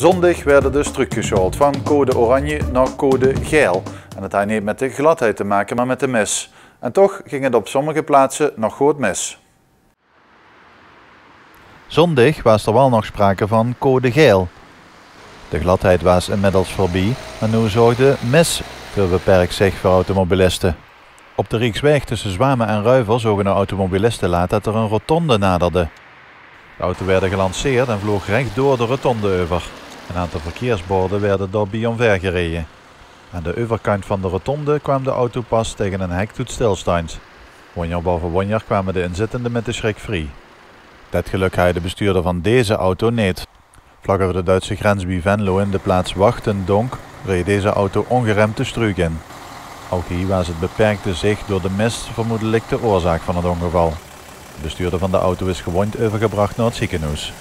Zondag werden dus teruggeschaald van code oranje naar code geel. En het had niet met de gladheid te maken, maar met de mis. En toch ging het op sommige plaatsen nog goed mis. Zondag was er wel nog sprake van code geel. De gladheid was inmiddels voorbij en nu zorgde mis voor beperkt zicht voor automobilisten. Op de Rijksweg tussen Zwamen en Ruiver zogen de automobilisten laat dat er een rotonde naderde. De auto werden gelanceerd en vloog recht door de rotonde over. Een aantal verkeersborden werden daarbij omver gereden. Aan de overkant van de rotonde kwam de auto pas tegen een hek tot stilstand. Wonjer boven wonjer kwamen de inzittenden met de schrik vrij. Dat geluk had de bestuurder van deze auto niet. Vlak over de Duitse grens bij Venlo in de plaats Wachtendonk reed deze auto ongeremd de struik in. Ook hier was het beperkte zicht door de mist vermoedelijk de oorzaak van het ongeval. De bestuurder van de auto is gewond overgebracht naar het ziekenhuis.